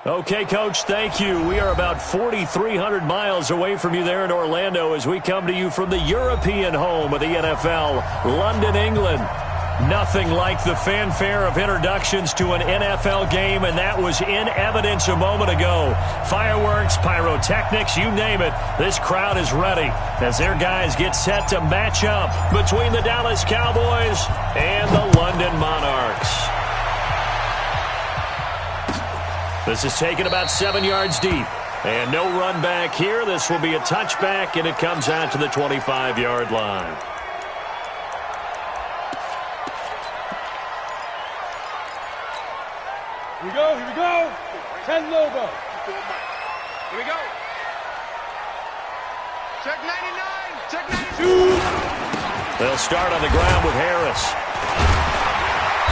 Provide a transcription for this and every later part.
Okay, Coach, thank you. We are about 4,300 miles away from you there in Orlando as we come to you from the European home of the NFL, London, England. Nothing like the fanfare of introductions to an NFL game, and that was in evidence a moment ago. Fireworks, pyrotechnics, you name it. This crowd is ready as their guys get set to match up between the Dallas Cowboys and the London Monarchs. This is taken about 7 yards deep. And no run back here. This will be a touchback, and it comes out to the 25-yard line. Here we go. 10 logo. Here we go. Check 99. Check 92. They'll start on the ground with Harris.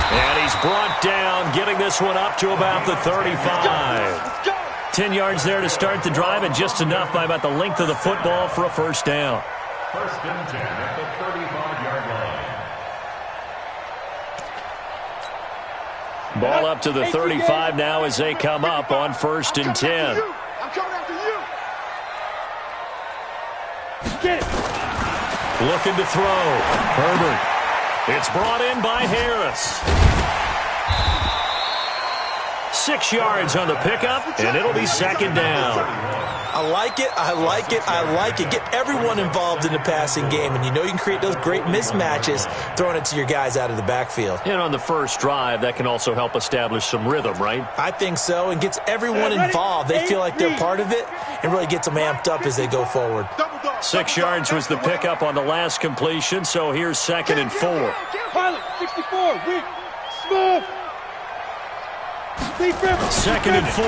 And he's brought down, getting this one up to about the 35. Let's go. 10 yards there to start the drive, and just enough by about the length of the football for a first down. First and 10 at the 35-yard line. Ball up to the 35 now as they come up on first and 10. I'm coming after you. Get it. Looking to throw. Herbert. It's brought in by Harris. 6 yards on the pickup, and it'll be second down. I like it. Get everyone involved in the passing game, and you know you can create those great mismatches throwing it to your guys out of the backfield. And on the first drive, that can also help establish some rhythm, right? I think so, and gets everyone involved. They feel like they're part of it and really gets them amped up as they go forward. 6 yards was the pickup on the last completion, so here's second and 4. Pilot, 64, weak, smooth. Second and 4.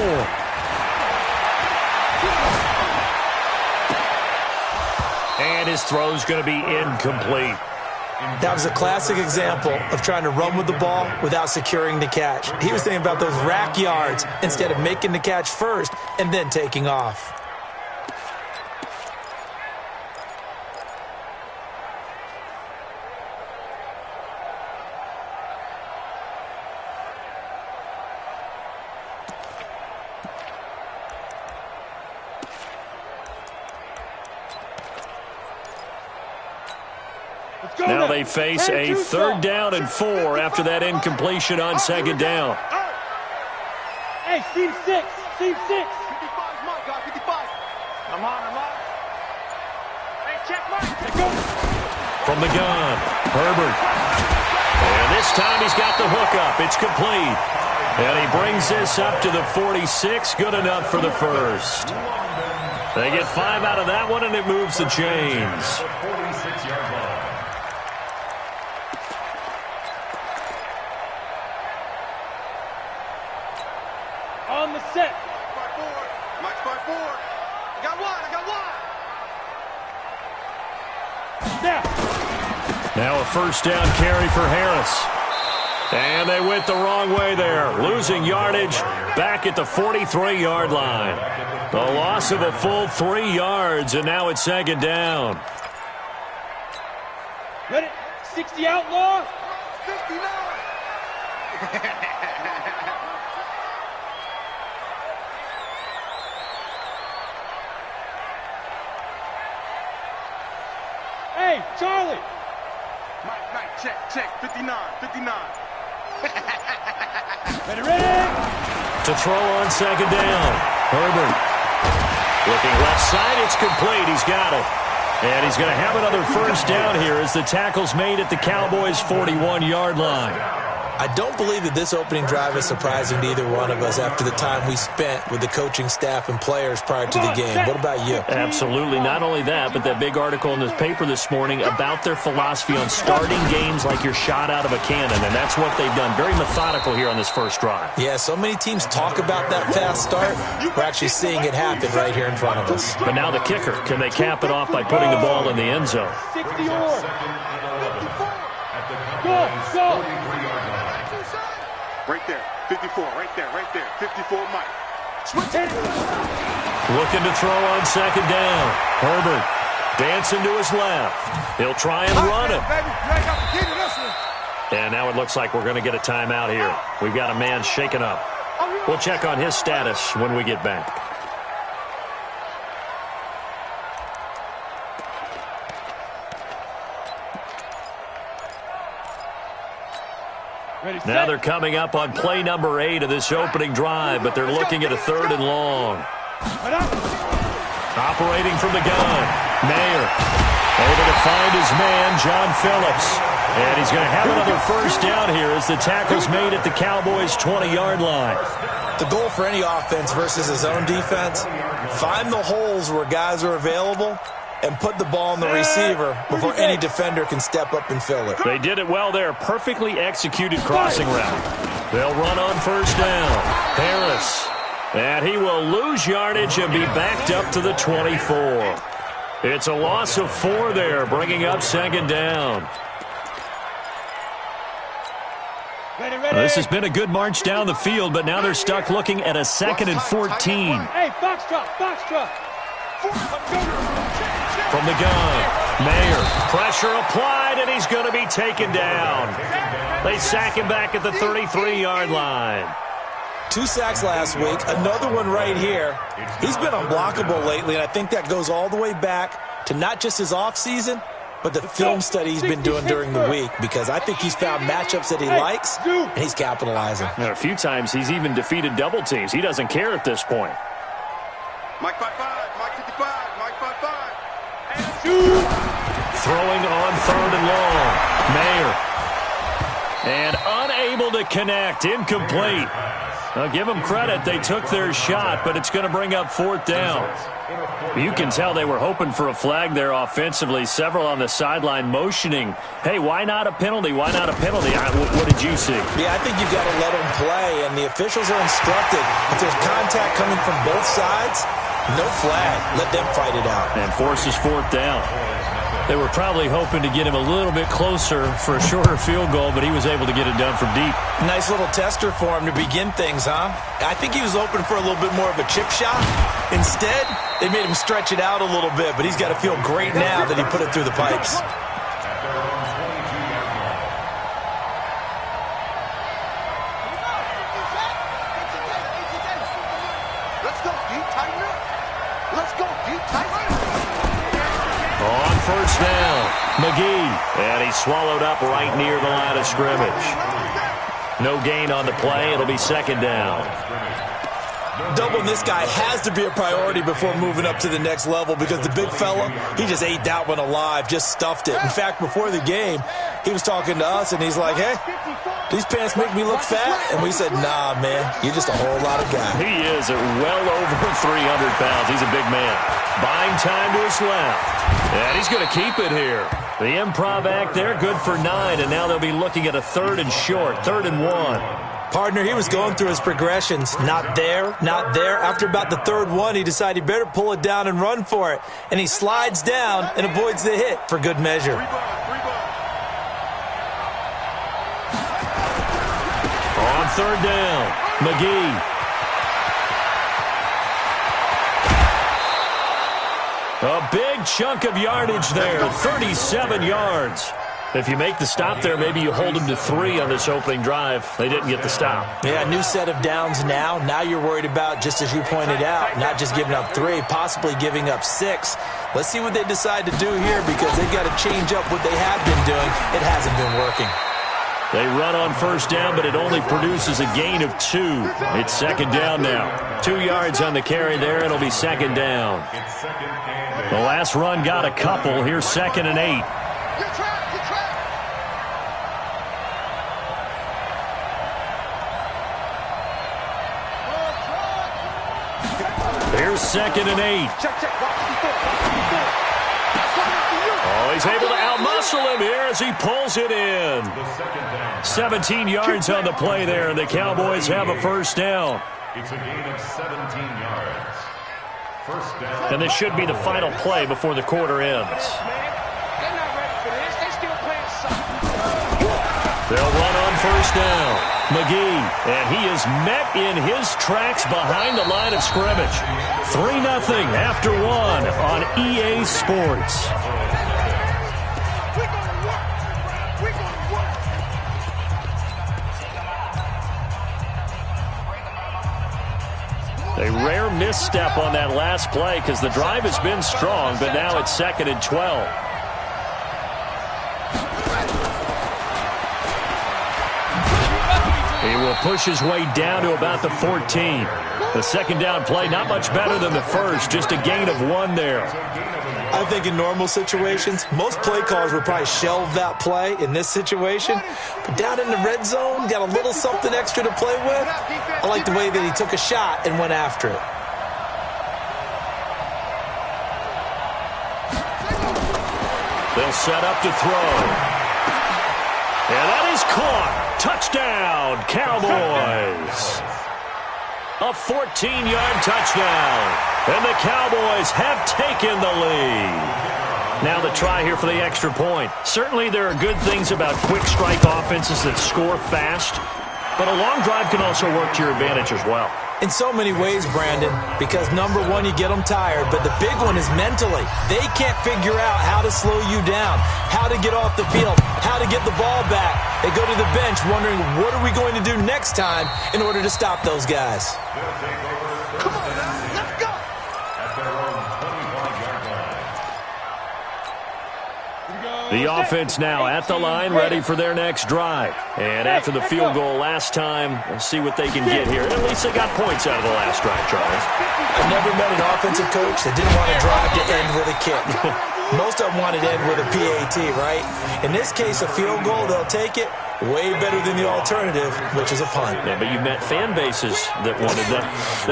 And his throw's going to be incomplete. That was a classic example of trying to run with the ball without securing the catch. He was thinking about those rack yards instead of making the catch first and then taking off. Now they face a third down and 4 after that incompletion on second down. Hey, seam 6. 55, Mike, 55. I'm on. Hey, check Mike. From the gun, Herbert. And this time he's got the hook up. It's complete. And he brings this up to the 46. Good enough for the first. They get 5 out of that one, and it moves the chains. On the set. Mike's by 4. I got one. Now a first down carry for Harris. And they went the wrong way there, losing yardage back at the 43-yard line. The loss of a full 3 yards, and now it's second down. Ready? 60 outlaw. 59. Hey, Charlie. Mike, check. 59. Ready? To throw on second down. Herbert. Looking left side, it's complete. He's got it. And he's going to have another first down here as the tackle's made at the Cowboys' 41-yard line. I don't believe that this opening drive is surprising to either one of us after the time we spent with the coaching staff and players prior to the game. What about you? Absolutely. Not only that, but that big article in the paper this morning about their philosophy on starting games like you're shot out of a cannon, and that's what they've done. Very methodical here on this first drive. Yeah, so many teams talk about that fast start. We're actually seeing it happen right here in front of us. But now the kicker. Can they cap it off by putting the ball in the end zone? 60 or. Go. Right there. 54. Right there. 54, Mike. Switch it. Looking to throw on second down. Herbert dancing to his left. He'll try and run it. And now it looks like we're going to get a timeout here. We've got a man shaken up. We'll check on his status when we get back. Ready, Now set. they're coming up on play number 8 of this opening drive, but they're looking at a 3rd and long. Right up. Operating from the gun, Mayer able to find his man, John Phillips. And he's going to have another first down here as the tackle's made at the Cowboys' 20-yard line. The goal for any offense versus his own defense, find the holes where guys are available and put the ball on the receiver before any defender can step up and fill it. They did it well there. Perfectly executed crossing route. They'll run on first down. Harris. And he will lose yardage and be backed up to the 24. It's a loss of 4 there, bringing up 2nd down. Ready, ready. This has been a good march down the field, but now they're stuck looking at a 2nd and 14. Hey, box truck. From the gun, Mayer, pressure applied, and he's going to be taken down. They sack him back at the 33-yard line. 2 sacks last week, another one right here. He's been unblockable lately, and I think that goes all the way back to not just his offseason, but the film study he's been doing during the week, because I think he's found matchups that he likes, and he's capitalizing. A few times he's even defeated double teams. He doesn't care at this point. Mike 5-5, Mike 55, Mike 5-5. Throwing on 3rd and long. Mayer. And unable to connect. Incomplete. I'll give them credit. They took their shot, but it's going to bring up 4th down. You can tell they were hoping for a flag there offensively. Several on the sideline motioning, hey, why not a penalty? Why not a penalty? What did you see? Yeah, I think you've got to let them play, and the officials are instructed. If there's contact coming from both sides, no flag. Let them fight it out. And forces 4th down. They were probably hoping to get him a little bit closer for a shorter field goal, but he was able to get it done from deep. Nice little tester for him to begin things, huh? I think he was open for a little bit more of a chip shot. Instead, they made him stretch it out a little bit, but he's got to feel great now that he put it through the pipes. Let's go, deep, tighten up. Let's go, deep, tighten up. On first down, McGee. And he's swallowed up right near the line of scrimmage. No gain on the play. It'll be 2nd down. Doubling this guy has to be a priority before moving up to the next level, because the big fella, he just ate that one alive, just stuffed it. In fact, before the game, he was talking to us, and he's like, hey, these pants make me look fat? And we said, nah, man, you're just a whole lot of guy. He is at well over 300 pounds. He's a big man. Buying time to his left. And he's going to keep it here. The improv act there, good for 9, and now they'll be looking at a 3rd and short, 3rd and 1. Partner, he was going through his progressions. Not there, not there. After about the 3rd one, he decided he better pull it down and run for it. And he slides down and avoids the hit for good measure. On 3rd down, McGee. A big chunk of yardage there, 37 yards. If you make the stop there, maybe you hold them to 3 on this opening drive. They didn't get the stop. Yeah, new set of downs now. Now you're worried about, just as you pointed out, not just giving up 3, possibly giving up 6. Let's see what they decide to do here, because they've got to change up what they have been doing. It hasn't been working. They run on first down, but it only produces a gain of 2. It's 2nd down now. 2 yards on the carry there. It'll be 2nd down. The last run got a couple. Here's 2nd and 8. Here's 2nd and 8. Oh, he's able to outmuscle him here as he pulls it in. 17 yards on the play there, and the Cowboys have a first down. It's a gain of 17 yards. First down. And this should be the final play before the quarter ends. They'll run on first down. McGee, and he is met in his tracks behind the line of scrimmage. 3-0 after 1 on EA Sports. A rare misstep on that last play because the drive has been strong, but now it's 2nd and 12. He will push his way down to about the 14. The second down play, not much better than the first, just a gain of 1 there. I think in normal situations, most play callers would probably shelve that play in this situation. But down in the red zone, got a little something extra to play with. I like the way that he took a shot and went after it. They'll set up to throw. And that is caught. Touchdown, Cowboys. A 14-yard touchdown. And the Cowboys have taken the lead. Now the try here for the extra point. Certainly there are good things about quick strike offenses that score fast, but a long drive can also work to your advantage as well. In so many ways, Brandon, because number one, you get them tired, but the big one is mentally. They can't figure out how to slow you down, how to get off the field, how to get the ball back. They go to the bench wondering, what are we going to do next time in order to stop those guys? Come on now, let's go. At their own 25-yard line. The offense now at the line, ready for their next drive. And after the field goal last time, we'll see what they can get here. At least they got points out of the last drive, Charles. I've never met an offensive coach that didn't want to drive to end with a kick. Most of them wanted to end with a PAT, right? In this case, a field goal, they'll take it. Way better than the alternative, which is a punt. Yeah, but you've met fan bases that wanted that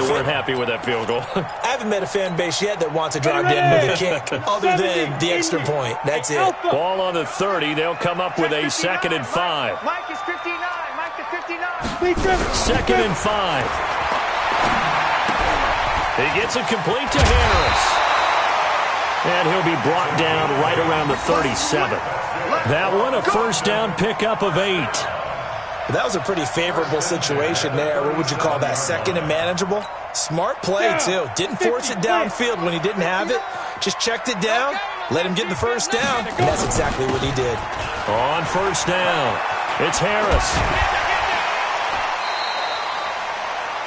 weren't happy with that field goal. I haven't met a fan base yet that wants to drive to end with a kick other than the extra point. That's it. Ball on the 30. They'll come up with a 2nd and 5. Mike is 59. Mike is 59. 2nd and 5. He gets it complete to Harris. And he'll be brought down right around the 37. That one, a first down pickup of 8. That was a pretty favorable situation there. What would you call that? 2nd and manageable? Smart play, too. Didn't force it downfield when he didn't have it. Just checked it down, let him get the first down, and that's exactly what he did. On first down, it's Harris.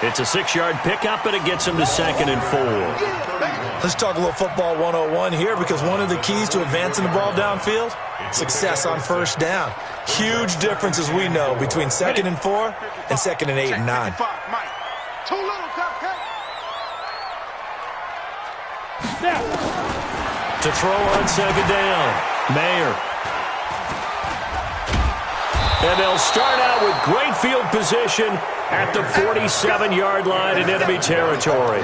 It's a 6-yard pickup, and it gets him to 2nd and 4. Let's talk a little football 101 here, because one of the keys to advancing the ball downfield, success on first down. Huge difference, as we know, between 2nd and 4 and 2nd and 8 and 9. Too little, cupcake. To throw on 2nd down, Mayer. And they'll start out with great field position at the 47-yard line in enemy territory.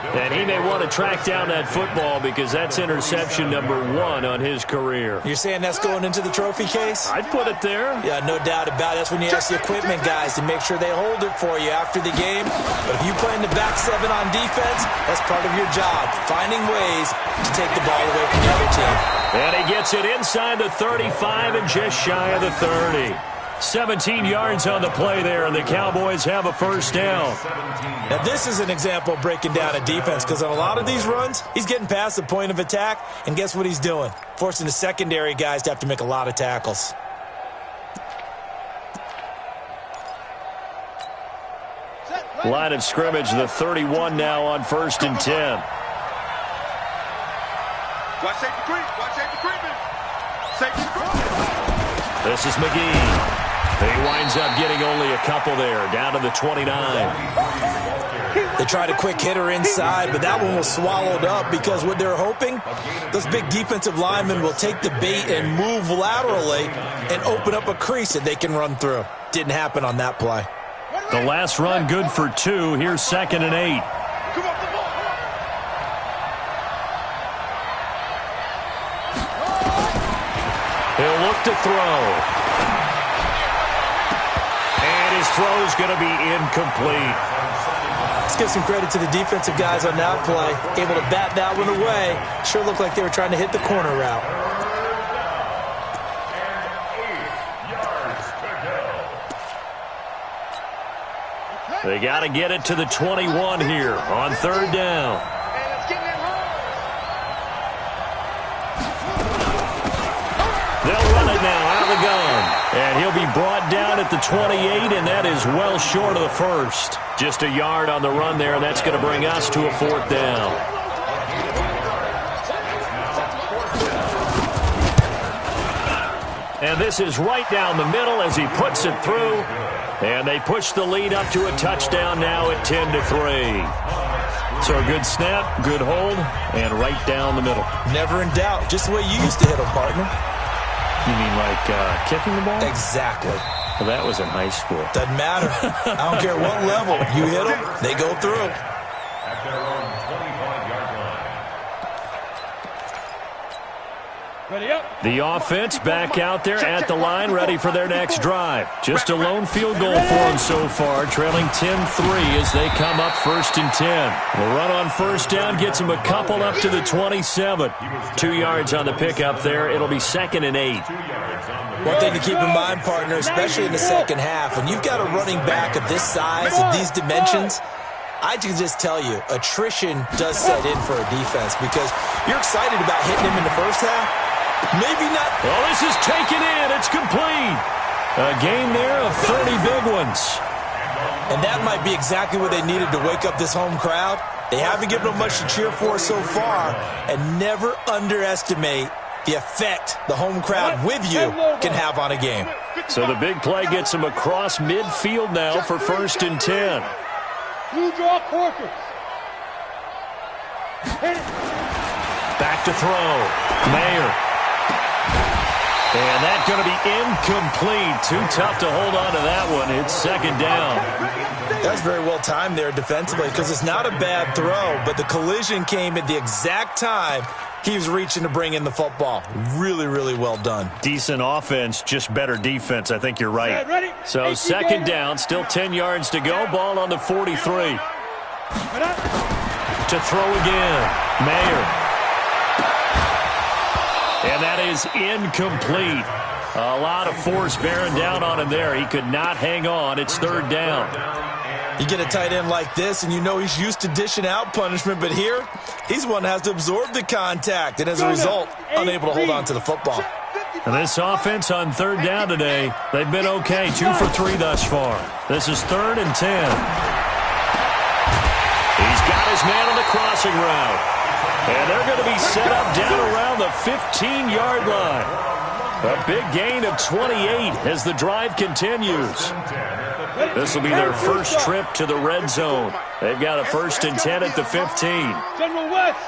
And he may want to track down that football because that's interception number 1 on his career. You're saying that's going into the trophy case? I'd put it there. Yeah, no doubt about it. That's when you ask the equipment guys to make sure they hold it for you after the game. But if you play in the back 7 on defense, that's part of your job, finding ways to take the ball away from the other team. And he gets it inside the 35 and just shy of the 30. 17 yards on the play there, and the Cowboys have a first down. Now, this is an example of breaking down a defense, because on a lot of these runs, he's getting past the point of attack, and guess what he's doing? Forcing the secondary guys to have to make a lot of tackles. Line of scrimmage, the 31 now on 1st and 10. Watch safety creep. Watch safety creeping. Safety creep. This is McGee. He winds up getting only a couple there, down to the 29. They tried a quick hitter inside, but that one was swallowed up because what they're hoping, those big defensive linemen will take the bait and move laterally and open up a crease that they can run through. Didn't happen on that play. The last run good for 2. Here's 2nd and 8. Come on, come on. He'll look to throw. And his throw's going to be incomplete. Let's give some credit to the defensive guys on that play. Able to bat that one away. Sure looked like they were trying to hit the corner route. They got to get it to the 21 here on 3rd down. They'll run it now out of the gun. And he'll be brought down at the 28, and that is well short of the first. Just a yard on the run there, and that's going to bring us to a 4th down. And this is right down the middle as he puts it through. And they push the lead up to a touchdown now at 10-3. So a good snap, good hold, and right down the middle. Never in doubt. Just the way you used to hit them, partner. You mean like kicking the ball? Exactly. Well, that was in high school. Doesn't matter. I don't care what level. You hit them, they go through. At their own 25-yard line. Ready up. The offense back out there at the line, ready for their next drive. Just a lone field goal for them so far, trailing 10-3 as they come up 1st and 10. The run on 1st down gets them a couple up to the 27. 2 yards on the pickup there. It'll be 2nd and 8. One thing to keep in mind, partner, especially in the second half, when you've got a running back of this size, of these dimensions, I can just tell you, attrition does set in for a defense because you're excited about hitting him in the first half. Maybe not. Well, this is taken in. It's complete. A game there of 30 big ones. And that might be exactly what they needed to wake up this home crowd. They haven't given them much to cheer for so far, and never underestimate the effect the home crowd with you can have on a game. So the big play gets them across midfield now for 1st and 10. Blue draw Corkers. Back to throw. Mayer. And that's going to be incomplete. Too tough to hold on to that one. It's 2nd down. That's very well timed there defensively because it's not a bad throw, but the collision came at the exact time he was reaching to bring in the football. Really, really well done. Decent offense, just better defense. I think you're right. So 2nd down, still 10 yards to go. Ball on the 43. To throw again. Mayer. And that is incomplete. A lot of force bearing down on him there. He could not hang on. It's 3rd down. You get a tight end like this, and you know he's used to dishing out punishment, but here, he's one that has to absorb the contact, and as a result, unable to hold on to the football. And this offense on 3rd down today, they've been okay. 2 for 3 thus far. This is 3rd and 10. He's got his man on the crossing route. And they're going to be set up down around the 15-yard line. A big gain of 28 as the drive continues. This will be their first trip to the red zone. They've got a 1st and 10 at the 15. General West.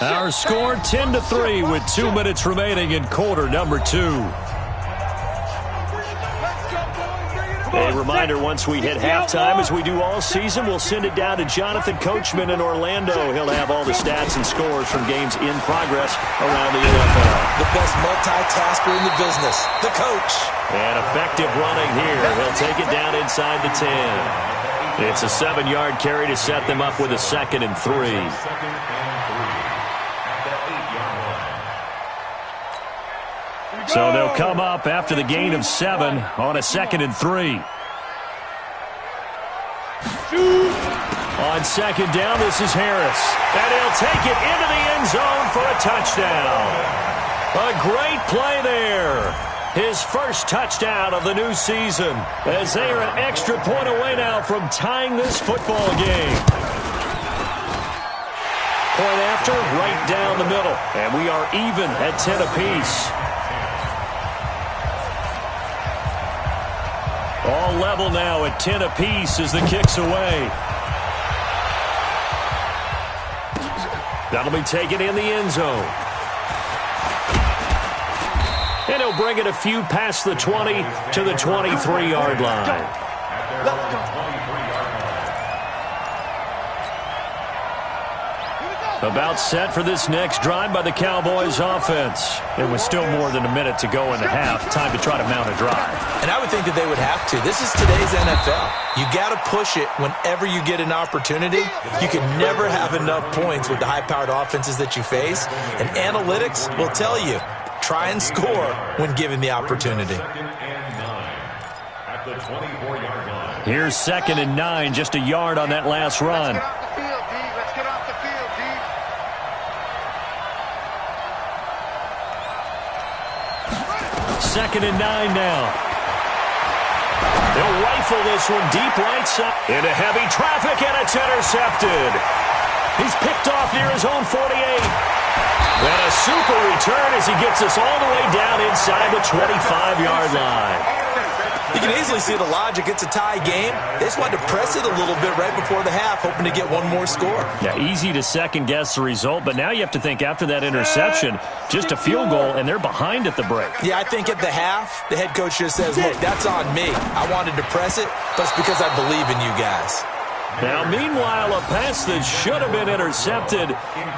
Our score 10-3 with 2 minutes remaining in quarter number 2. A reminder, once we hit halftime, as we do all season, we'll send it down to Jonathan Coachman in Orlando. He'll have all the stats and scores from games in progress around the NFL. The best multitasker in the business, the coach. And effective running here. He'll take it down inside the 10. It's a 7-yard carry to set them up with a 2nd and 3. So they'll come up after the gain of 7 on a 2nd and 3. On 2nd down, this is Harris. And he'll take it into the end zone for a touchdown. A great play there. His first touchdown of the new season, as they are an extra point away now from tying this football game. Point after, right down the middle. And we are even at 10 apiece. All level now at 10 apiece as the kick's away. That'll be taken in the end zone. And he'll bring it a few past the 20 to the 23-yard line. About set for this next drive by the Cowboys offense. It was still more than a minute to go in the half. Time to try to mount a drive. And I would think that they would have to. This is today's NFL. You got to push it whenever you get an opportunity. You can never have enough points with the high-powered offenses that you face. And analytics will tell you, try and score when given the opportunity. Here's 2nd and 9, just a yard on that last run. 2nd and 9 now. They'll rifle this one deep right side. Into heavy traffic, and it's intercepted. He's picked off near his own 48. And a super return as he gets us all the way down inside the 25-yard line. You can easily see the logic. It's a tie game. They just wanted to press it a little bit right before the half, hoping to get one more score. Yeah, easy to second-guess the result, but now you have to think after that interception, just a field goal, and they're behind at the break. Yeah, I think at the half, the head coach just says, look, that's on me. I wanted to press it, but it's because I believe in you guys. Now, meanwhile, a pass that should have been intercepted,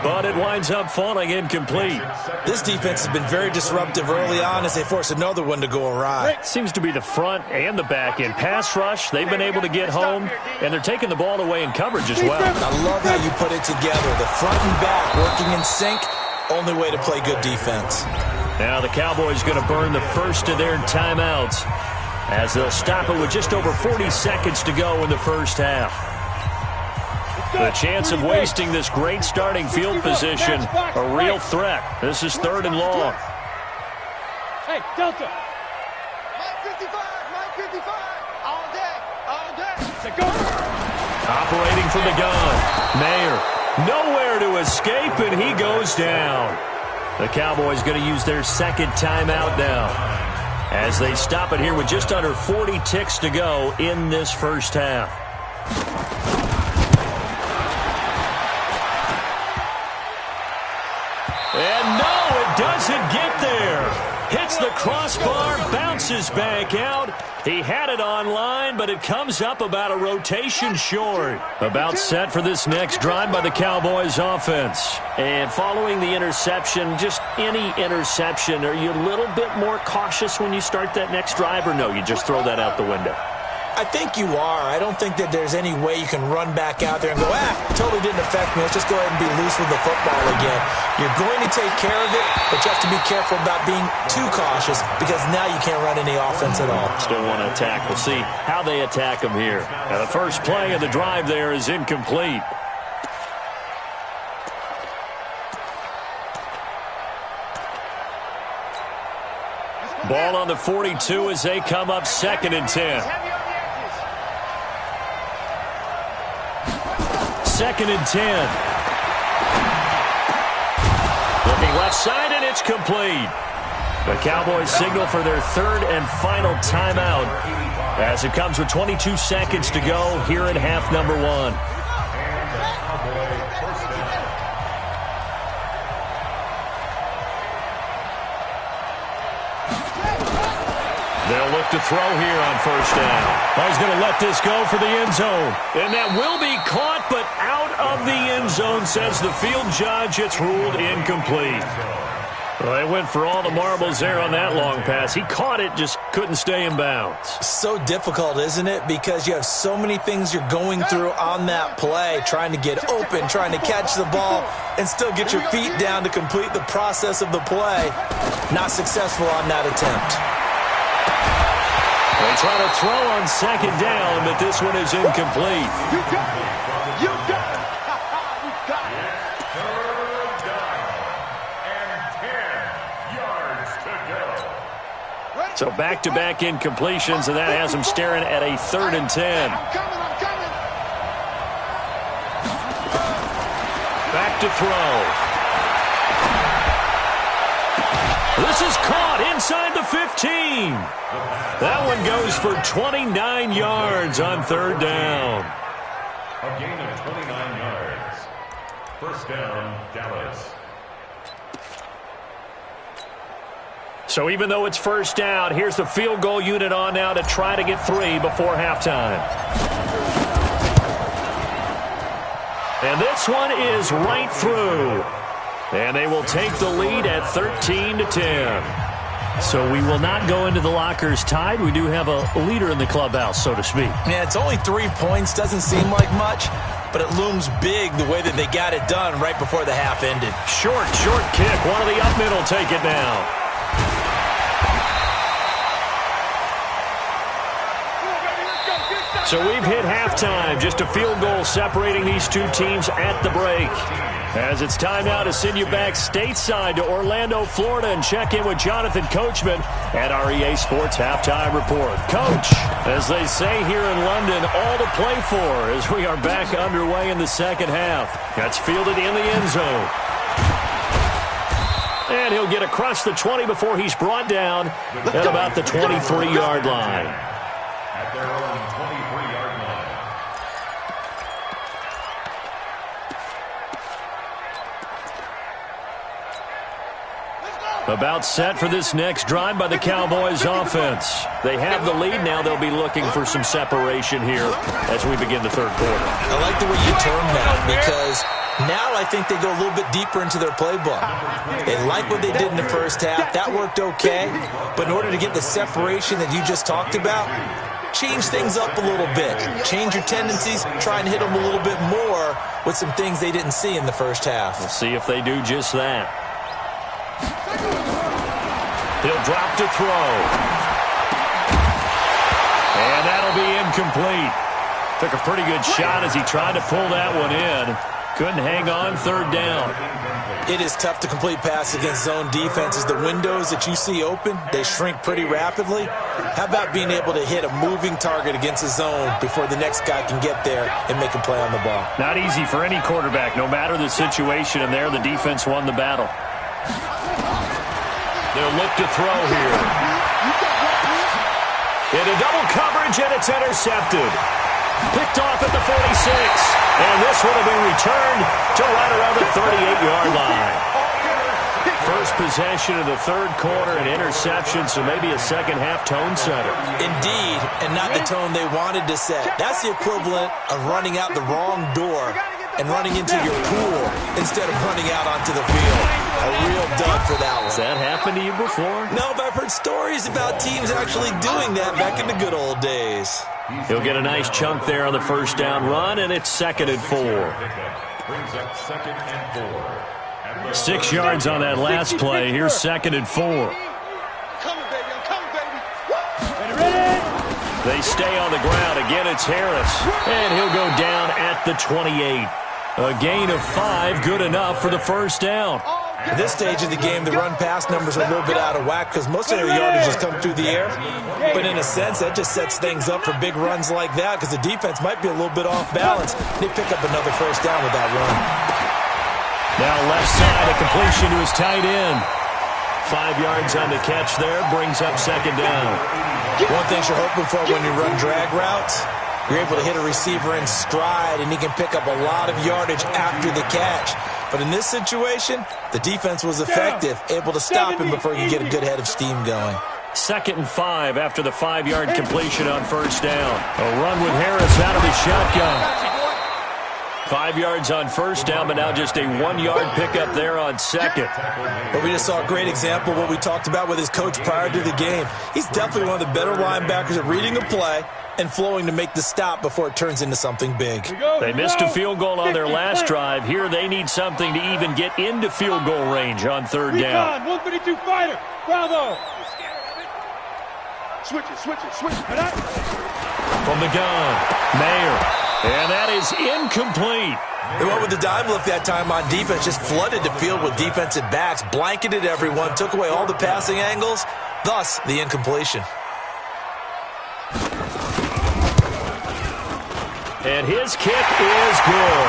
but it winds up falling incomplete. This defense has been very disruptive early on as they force another one to go awry. Seems to be the front and the back end. Pass rush, they've been able to get home, and they're taking the ball away in coverage as well. I love how you put it together. The front and back working in sync, only way to play good defense. Now the Cowboys going to burn the first of their timeouts as they'll stop it with just over 40 seconds to go in the first half. The chance of wasting this great starting field position, a real threat. This is 3rd and long. Hey, Delta. 55, all day. Say go. Operating from the gun. Mayer, nowhere to escape, and he goes down. The Cowboys going to use their second timeout now as they stop it here with just under 40 ticks to go in this first half. And no, it doesn't get there. Hits the crossbar, bounces back out. He had it online, but it comes up about a rotation short. About set for this next drive by the Cowboys offense. And following the interception, just any interception, are you a little bit more cautious when you start that next drive, or no, you just throw that out the window? I think you are. I don't think that there's any way you can run back out there and go, totally didn't affect me. Let's just go ahead and be loose with the football again. You're going to take care of it, but you have to be careful about being too cautious because now you can't run any offense at all. Still want to attack. We'll see how they attack them here. Now, the first play of the drive there is incomplete. Ball on the 42 as they come up 2nd and 10. 2nd and 10. Looking left side, and it's complete. The Cowboys signal for their 3rd and final timeout as it comes with 22 seconds to go here in half number 1. They'll look to throw here on first down. He's going to let this go for the end zone. And that will be caught, but out of the end zone, says the field judge. It's ruled incomplete. Well, they went for all the marbles there on that long pass. He caught it, just couldn't stay in bounds. So difficult, isn't it? Because you have so many things you're going through on that play, trying to get open, trying to catch the ball, and still get your feet down to complete the process of the play. Not successful on that attempt. They try to throw on 2nd down, but this one is incomplete. You got it. You got it. You got it. 3rd down and 10 yards to go. So back-to-back incompletions, and that has them staring at a 3rd and 10. I'm coming. Back to throw. This is caught inside the 15. That one goes for 29 yards on 3rd down. A gain of 29 yards. First down, Dallas. So even though it's first down, here's the field goal unit on now to try to get 3 before halftime. And this one is right through. And they will take the lead at 13-10. So we will not go into the lockers tied. We do have a leader in the clubhouse, so to speak. Yeah, it's only 3 points. Doesn't seem like much, but it looms big the way that they got it done right before the half ended. Short kick. One of the up mid will take it now. Come on, baby, let's go. Get So we've hit halftime. Just a field goal separating these two teams at the break. As it's time now to send you back stateside to Orlando, Florida, and check in with Jonathan Coachman at our EA Sports Halftime Report. Coach, as they say here in London, all to play for as we are back underway in the second half. That's fielded in the end zone. And he'll get across the 20 before he's brought down at about the 23-yard line. At their own 23-yard line. About set for this next drive by the Cowboys offense. They have the lead now. They'll be looking for some separation here as we begin the third quarter. I like the way you term that because now I think they go a little bit deeper into their playbook. They like what they did in the first half. That worked okay. But in order to get the separation that you just talked about, change things up a little bit. Change your tendencies. Try and hit them a little bit more with some things they didn't see in the first half. We'll see if they do just that. He'll drop to throw. And that'll be incomplete. Took a pretty good shot as he tried to pull that one in. Couldn't hang on, third down. It is tough to complete passes against zone defenses. The windows that you see open, they shrink pretty rapidly. How about being able to hit a moving target against a zone before the next guy can get there and make a play on the ball? Not easy for any quarterback, no matter the situation, and there the defense won the battle. They'll look to throw here. Into double coverage, and it's intercepted. Picked off at the 46. And this one will be returned to right around the 38-yard line. First possession of the third quarter, an interception, so maybe a second-half tone setter. Indeed, and not the tone they wanted to set. That's the equivalent of running out the wrong door and running into your pool instead of running out onto the field. A real dud for that one. Has that happened to you before? No, but I've heard stories about teams actually doing that back in the good old days. He'll get a nice chunk there on the first down run, and it's 2nd and 4. Brings up 2nd and 4. 6 yards on that last play. Here's 2nd and 4. Coming, baby. I'm coming, baby. Ready? They stay on the ground. Again, it's Harris. And he'll go down at the 28. A gain of 5, good enough for the first down. At this stage of the game, the run-pass numbers are a little bit out of whack because most of their yardage has come through the air. But in a sense, that just sets things up for big runs like that because the defense might be a little bit off balance. They pick up another first down with that run. Now left side, a completion to his tight end. 5 yards on the catch there, brings up 2nd down. One thing you're hoping for when you run drag routes, you're able to hit a receiver in stride, and he can pick up a lot of yardage after the catch. But in this situation, the defense was effective, able to stop him before you get a good head of steam going. 2nd and 5 after the 5-yard completion on first down. A run with Harris out of the shotgun. 5 yards on first down, but now just a 1-yard pickup there on second. But we just saw a great example of what we talked about with his coach prior to the game. He's definitely one of the better linebackers at reading a play and flowing to make the stop before it turns into something big. They missed a field goal on their last drive. Here they need something to even get into field goal range on third down. 152 fighter. Bravo. Switch it. From the gun, Mayer. And that is incomplete. They went with the dime look that time on defense, just flooded the field with defensive backs, blanketed everyone, took away all the passing angles, thus the incompletion. And his kick is good.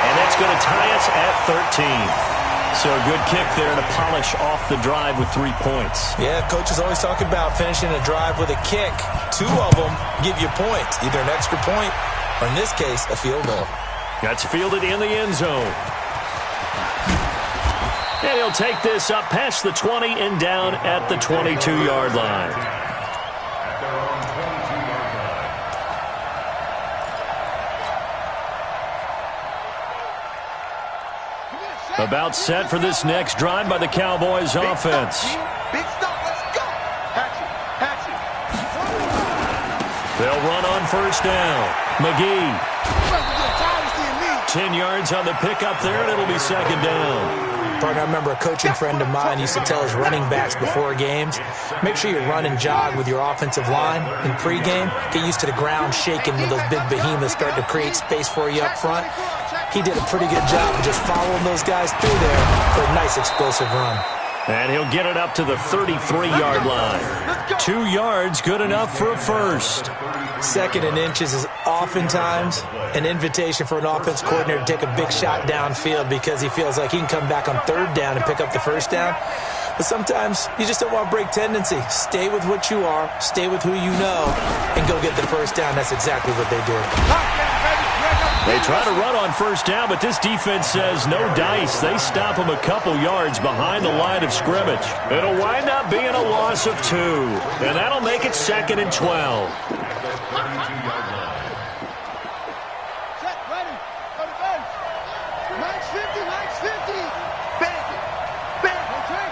And that's going to tie us at 13. So a good kick there to polish off the drive with 3 points. Yeah, coaches always talk about finishing a drive with a kick. 2 of them give you points, either an extra point or, in this case, a field goal. That's fielded in the end zone. And he'll take this up past the 20 and down at the 22-yard line. At their own 22-yard line. About set for this next drive by the Cowboys offense. Big stop. Let's go. Hatch it. They'll run on first down. McGee. 10 yards on the pickup there, and it'll be 2nd down. Partner, I remember a coaching friend of mine used to tell his running backs before games, make sure you run and jog with your offensive line in pregame. Get used to the ground shaking when those big behemoths start to create space for you up front. He did a pretty good job of just following those guys through there for a nice explosive run. And he'll get it up to the 33-yard line. 2 yards, good enough for a first. Second and inches is oftentimes an invitation for an offense coordinator to take a big shot downfield because he feels like he can come back on third down and pick up the first down. But sometimes you just don't want to break tendency. Stay with what you are, stay with who you know, and go get the first down. That's exactly what they did. They try to run on first down, but this defense says no dice. They stop them a couple yards behind the line of scrimmage. It'll wind up being a loss of 2, and that'll make it 2nd and 12. Set, ready, go to base. Max 50, Max 50. Bang it, bang it. Okay,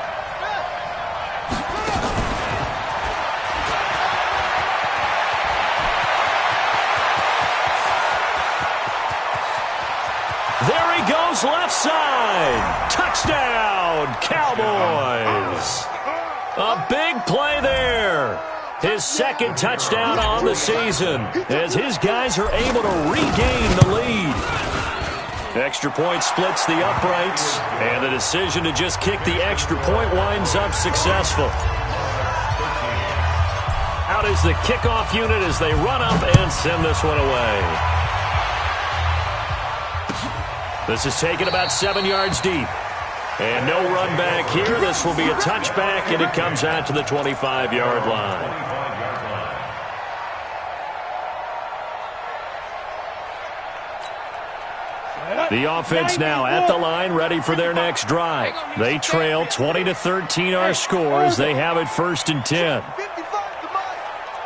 There he goes, left side. Touchdown, Cowboys. A big play there. His 2nd touchdown on the season as his guys are able to regain the lead. Extra point splits the uprights, and the decision to just kick the extra point winds up successful. Out is the kickoff unit as they run up and send this one away. This is taken about 7 yards deep. And no run back here. This will be a touchback, and it comes out to the 25-yard line. The offense now at the line, ready for their next drive. They trail 20-13 our score as they have it 1st and 10. 55 to Mike.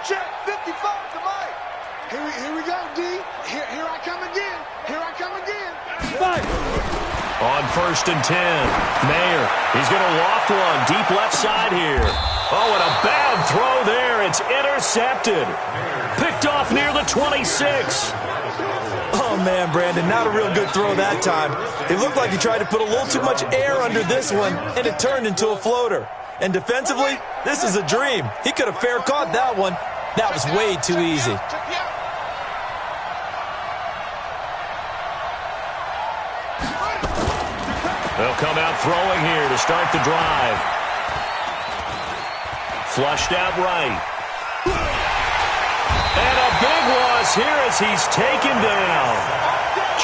Check, 55 to Mike. Here we go, D. Here I come again. Here I come again. On 1st and 10, Mayer, he's going to loft one deep left side here. Oh, and a bad throw there. It's intercepted. Picked off near the 26. Oh, man, Brandon, not a real good throw that time. It looked like he tried to put a little too much air under this one, and it turned into a floater. And defensively, this is a dream. He could have fair caught that one. That was way too easy. They'll come out throwing here to start the drive. Flushed out right. And a big loss here as he's taken down.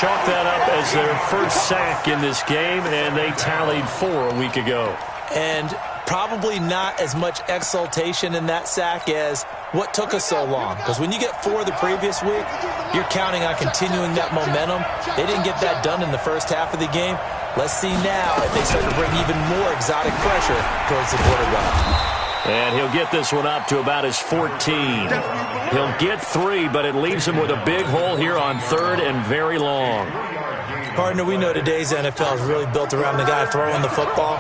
Chalk that up as their first sack in this game, and they tallied 4 a week ago. And probably not as much exultation in that sack as what took us so long. Because when you get 4 the previous week, you're counting on continuing that momentum. They didn't get that done in the first half of the game. Let's see now if they start to bring even more exotic pressure towards the quarterback. And he'll get this one up to about his 14. He'll get 3, but it leaves him with a big hole here on 3rd and very long. Partner, we know today's NFL is really built around the guy throwing the football.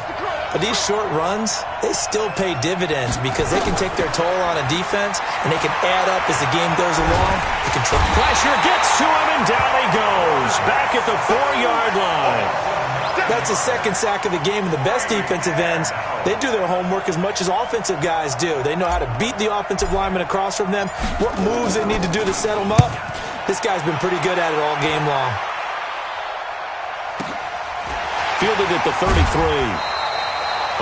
But these short runs, they still pay dividends because they can take their toll on a defense, and they can add up as the game goes along. Pressure gets to him, and down he goes. Back at the 4-yard line. That's the 2nd sack of the game, and the best defensive ends, they do their homework as much as offensive guys do. They know how to beat the offensive lineman across from them, what moves they need to do to set them up. This guy's been pretty good at it all game long. Fielded at the 33.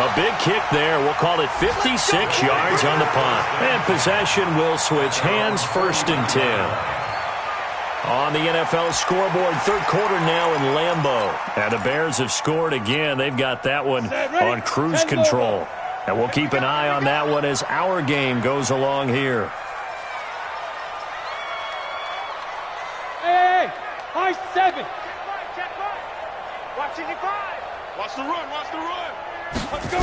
A big kick there. We'll call it 56 yards on the punt. And possession will switch hands, 1st and 10. On the NFL scoreboard, 3rd quarter now in Lambeau. And the Bears have scored again. They've got that one on cruise control. And we'll keep an eye on that one as our game goes along here. Hey, high 7. Check right. Watch 55. Watch the run. Watch the run. Let's go.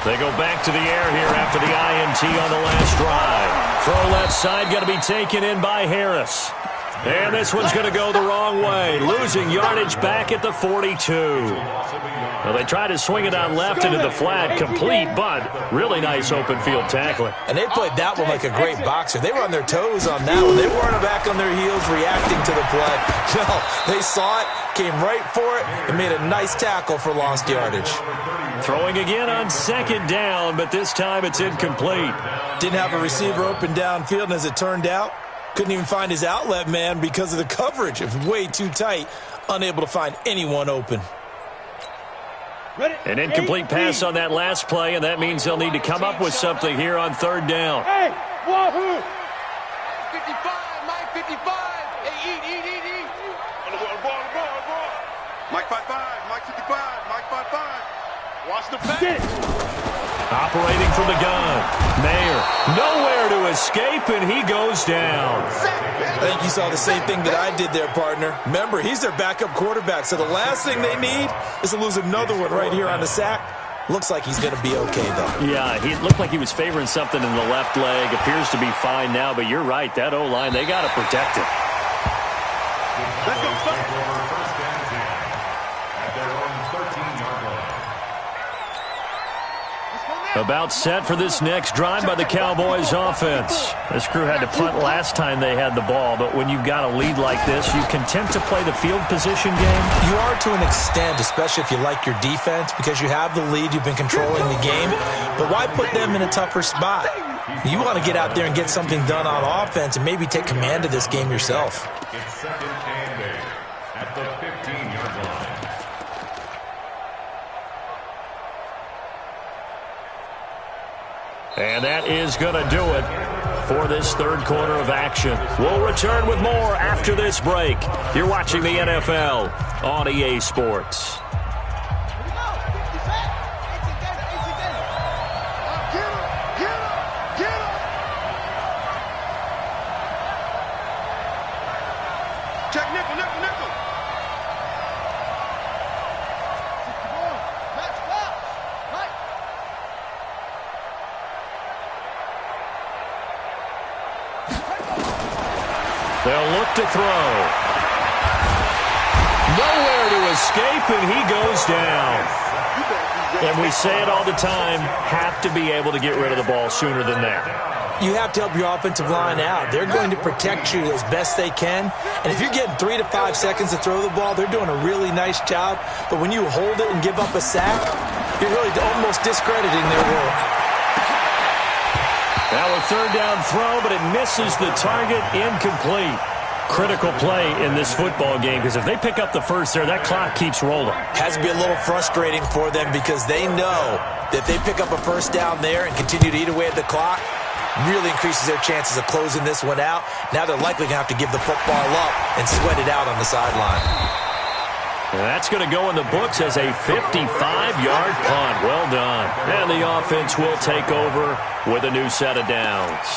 They go back to the air here after the INT on the last drive. Throw left side, going to be taken in by Harris. And this one's going to go the wrong way, losing yardage back at the 42. Well, they tried to swing it on left into the flat, complete, but really nice open field tackling. And they played that one like a great boxer. They were on their toes on that one. They weren't back on their heels reacting to the play. No, they saw it, came right for it, and made a nice tackle for lost yardage. Throwing again on second down, but this time it's incomplete. Didn't have a receiver open downfield, and as it turned out, couldn't even find his outlet man because of the coverage. It was way too tight, unable to find anyone open. An incomplete pass on that last play, and that means they'll need to come up with something here on third down. Hey, wahoo! 55, Mike 55. Hey, eat. On the ball. Mike 55, Mike 55, Mike 55. Watch the pass. Operating from the gun. Mayer, nowhere to escape, and he goes down. I think you saw the same thing that I did there, partner. Remember, he's their backup quarterback, so the last thing they need is to lose another one right here on the sack. Looks like he's going to be okay, though. Yeah, he looked like he was favoring something in the left leg. Appears to be fine now, but you're right. That O-line, they got to protect it. Let's go, start. First and 10 at their own 13-yard line. About set for this next drive by the Cowboys offense. This crew had to punt last time they had the ball, but when you've got a lead like this, you content to play the field position game? You are to an extent, especially if you like your defense, because you have the lead, you've been controlling the game. But why put them in a tougher spot? You want to get out there and get something done on offense and maybe take command of this game yourself. It's second and 8 at the 15-yard line. And that is going to do it for this third quarter of action. We'll return with more after this break. You're watching the NFL on EA Sports. Check nickel. They'll look to throw. Nowhere to escape, and he goes down. And we say it all the time, have to be able to get rid of the ball sooner than that. You have to help your offensive line out. They're going to protect you as best they can. And if you're getting 3 to 5 seconds to throw the ball, they're doing a really nice job. But when you hold it and give up a sack, you're really almost discrediting their work. Now a third down throw, but it misses the target, incomplete. Critical play in this football game, because if they pick up the first there, that clock keeps rolling. Has to be a little frustrating for them because they know that if they pick up a first down there and continue to eat away at the clock, really increases their chances of closing this one out. Now they're likely going to have to give the football up and sweat it out on the sideline. And that's going to go in the books as a 55-yard punt. Well done. And the offense will take over with a new set of downs.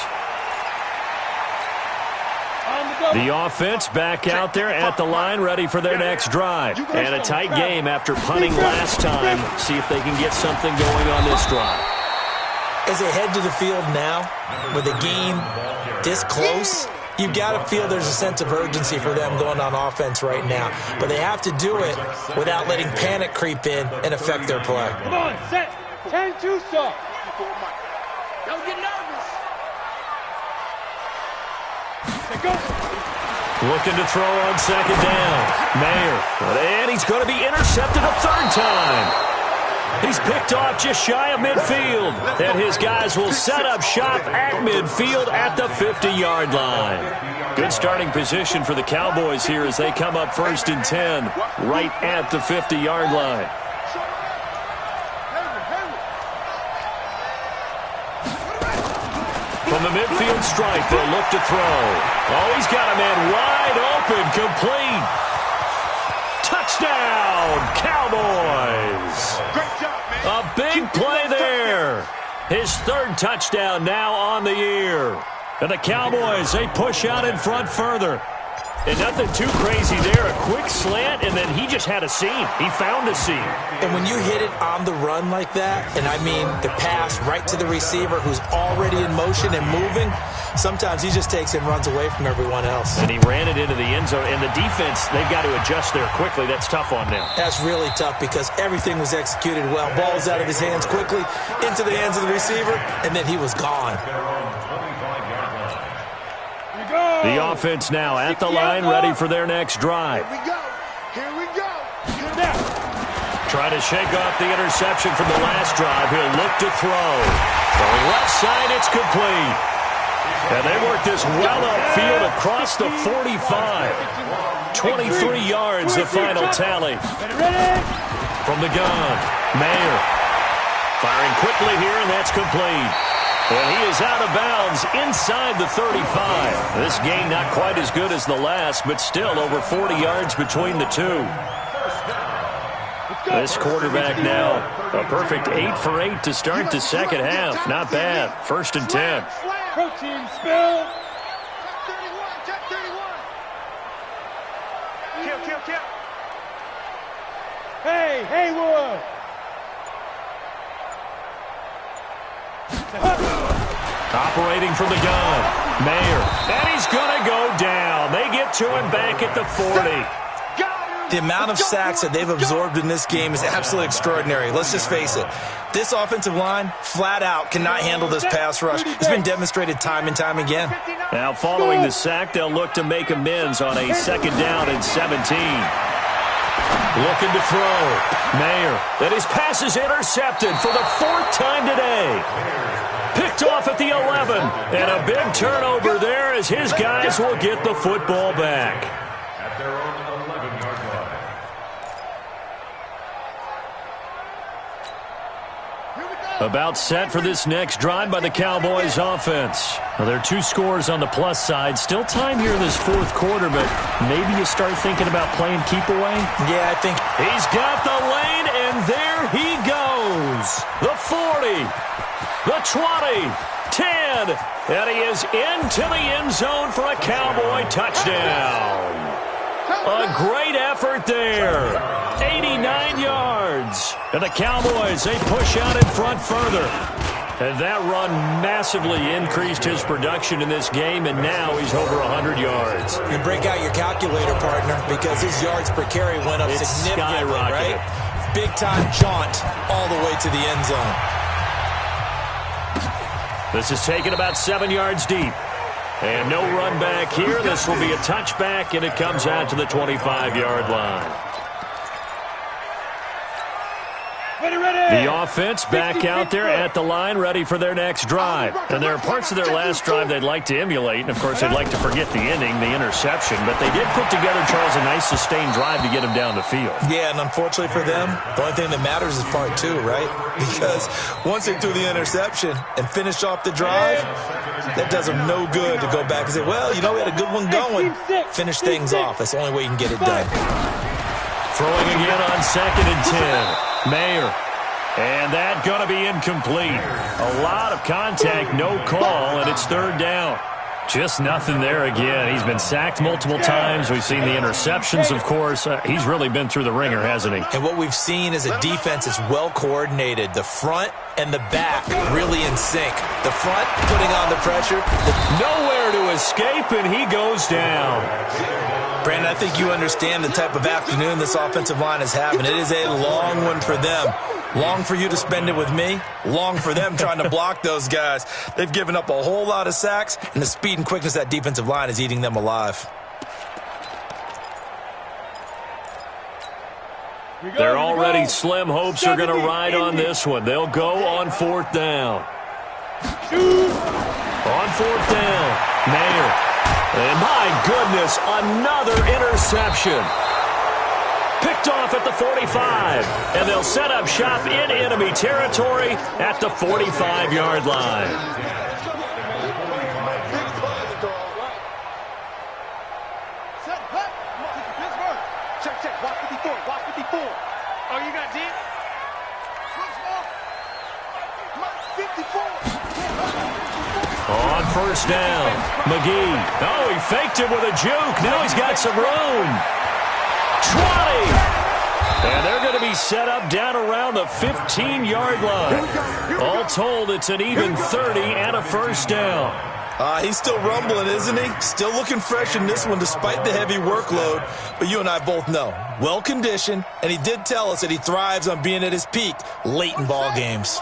The offense back out there at the line, ready for their next drive. And a tight game after punting last time. See if they can get something going on this drive. As they head to the field now, with the game this close, you've got to feel there's a sense of urgency for them going on offense right now. But they have to do it without letting panic creep in and affect their play. Come on, set. 10-2 stop. Don't get nervous. Let's go. Looking to throw on second down. Mayer. And he's going to be intercepted a third time. He's picked off just shy of midfield. And his guys will set up shop at midfield at the 50-yard line. Good starting position for the Cowboys here as they come up first and 10 right at the 50-yard line. From the midfield stripe, they'll look to throw. Oh, he's got a man wide open, complete. Touchdown, Cowboys. Great job, man. A big play there. His third touchdown now on the year. And the Cowboys, they push out in front further. And nothing too crazy there. A quick slant, and then he just had a seam. He found a seam. And when you hit it on the run like that, and I mean the pass right to the receiver who's already in motion and moving, sometimes he just takes it and runs away from everyone else. And he ran it into the end zone. And the defense, they've got to adjust there quickly. That's tough on them. That's really tough because everything was executed well. Ball's out of his hands quickly, into the hands of the receiver, and then he was gone. The offense now at the line, ready for their next drive. Here we go. Here we go. Trying to shake off the interception from the last drive. He'll look to throw. The left side, it's complete. And they work this well upfield across the 45. 23 yards, the final tally. From the gun, Mayer. Firing quickly here, and that's complete. And he is out of bounds inside the 35. This game not quite as good as the last, but still over 40 yards between the two. This quarterback now, a perfect 8 for 8 to start the second half. Not bad. 1st and 10. Protein spill. Check 31. Kill. Hey, Haywood. Operating from the gun, Mayer. And he's going to go down. They get to him back at the 40. The amount of sacks that they've absorbed in this game is absolutely extraordinary. Let's just face it. This offensive line, flat out, cannot handle this pass rush. It's been demonstrated time and time again. Now, following the sack, they'll look to make amends on a 2nd down and 17. Looking to throw. Mayer. And his pass is intercepted for the 4th time today. Picked off at the 11. And a big turnover there as his guys will get the football back. At their own 11-yard line. About set for this next drive by the Cowboys offense. Well, there are 2 scores on the plus side. Still time here in this 4th quarter, but maybe you start thinking about playing keep away. Yeah, I think He's got the lane, and there he goes. The 40, the 20, 10, and he is into the end zone for a Cowboy touchdown. A great effort there. 89 yards. And the Cowboys, they push out in front further. And that run massively increased his production in this game, and now he's over 100 yards. you break out your calculator, partner, because his yards per carry went up It's significantly, skyrocketed. right? Big-time jaunt all the way to the end zone. This is taken about 7 yards deep. And no run back here. This will be a touchback, and it comes out to the 25-yard line. The offense back out there at the line, ready for their next drive. And there are parts of their last drive they'd like to emulate. And, of course, they'd like to forget the ending, the interception. But they did put together, Charles, a nice sustained drive to get him down the field. Yeah, and unfortunately for them, the only thing that matters is part 2, right? Because once they threw the interception and finished off the drive, that does them no good to go back and say, well, you know, we had a good one going. Finish things off. That's the only way you can get it done. Throwing again on 2nd and 10. Mayer. And that going to be incomplete. A lot of contact, no call, and it's 3rd down. Just nothing there again. He's been sacked multiple times. We've seen the interceptions, of course. He's really been through the ringer, hasn't he? And what we've seen is a defense that's well coordinated. The front and the back really in sync. The front putting on the pressure. Nowhere to escape, and he goes down. Brandon, I think you understand the type of afternoon this offensive line is having. It is a long one for them. Long for you to spend it with me. Long for them trying to block those guys. They've given up a whole lot of sacks, and the speed and quickness of that defensive line is eating them alive. Their already slim hopes are going to ride on this one. They'll go on 4th down. On 4th down, Mayer. And my goodness, another interception. Picked off at the 45. And they'll set up shop in enemy territory at the 45-yard line. Check. Watch 54. Watch 54. Oh, you got deep? 54. On 1st down. McGee. Oh, he faked him with a juke. Now he's got some room. 20. And they're going to be set up down around the 15-yard line. All told, it's an even 30 and a first down. He's still rumbling, isn't he? Still looking fresh in this one despite the heavy workload. But you and I both know, well-conditioned, and he did tell us that he thrives on being at his peak late in ball games.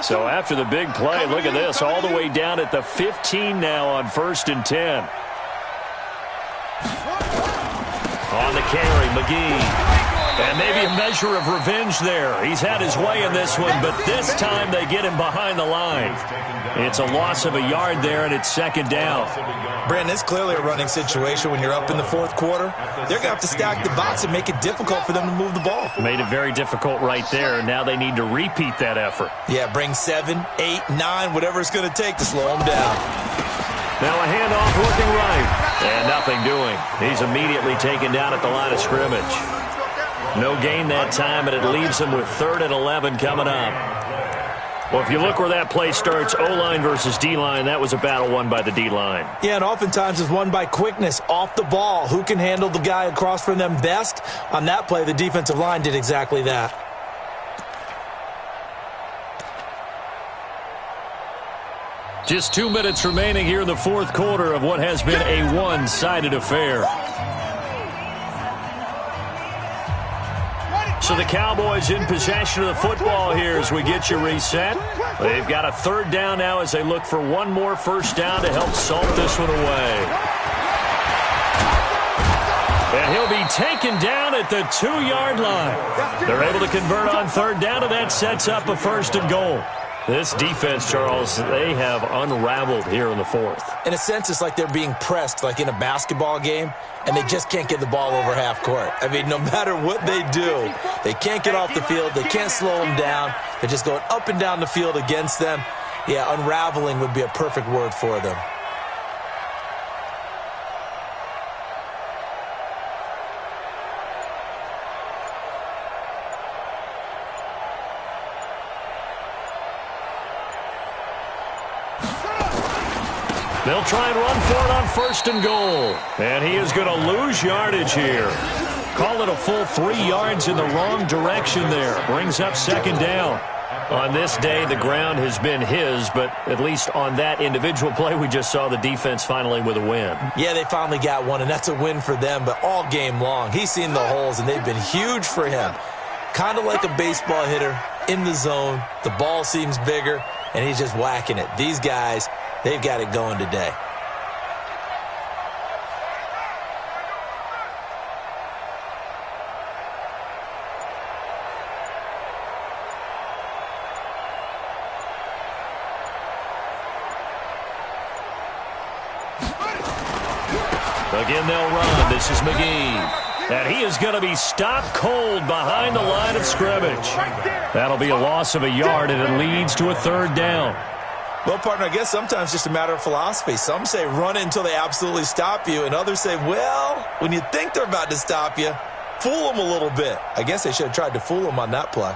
So after the big play, look at this, all the way down at the 15 now on 1st and 10. On the carry, McGee. And maybe a measure of revenge there. He's had his way in this one, but this time they get him behind the line. It's a loss of a yard there, and it's 2nd down. Brandon, it's clearly a running situation when you're up in the 4th quarter. They're going to have to stack the box and make it difficult for them to move the ball. Made it very difficult right there. Now they need to repeat that effort. Yeah, bring 7, 8, 9, whatever it's going to take to slow them down. Now a handoff looking right. And nothing doing. He's immediately taken down at the line of scrimmage. No gain that time, and it leaves him with 3rd and 11 coming up. Well, if you look where that play starts, O-line versus D-line, that was a battle won by the D-line. Yeah, and oftentimes it's won by quickness off the ball. Who can handle the guy across from them best? On that play, the defensive line did exactly that. Just 2 minutes remaining here in the 4th quarter of what has been a one-sided affair. So the Cowboys in possession of the football here as we get you reset. They've got a 3rd down now as they look for one more first down to help salt this one away. And he'll be taken down at the 2-yard line. They're able to convert on 3rd down, and that sets up a 1st and goal. This defense, Charles, they have unraveled here in the 4th. In a sense, it's like they're being pressed, like in a basketball game, and they just can't get the ball over half court. I mean, no matter what they do, they can't get off the field. They can't slow them down. They're just going up and down the field against them. Yeah, unraveling would be a perfect word for them. They'll try and run for it on 1st and goal. And he is going to lose yardage here. Call it a full 3 yards in the wrong direction there. Brings up 2nd down. On this day, the ground has been his, but at least on that individual play, we just saw the defense finally with a win. Yeah, they finally got one, and that's a win for them, but all game long, he's seen the holes, and they've been huge for him. Kind of like a baseball hitter in the zone. The ball seems bigger, and he's just whacking it. These guys, they've got it going today. Again, they'll run. This is McGee. And he is going to be stopped cold behind the line of scrimmage. That'll be a loss of a yard, and it leads to a 3rd down. Well, partner, I guess sometimes it's just a matter of philosophy. Some say run it until they absolutely stop you, and others say, well, when you think they're about to stop you, fool them a little bit. I guess they should have tried to fool them on that play.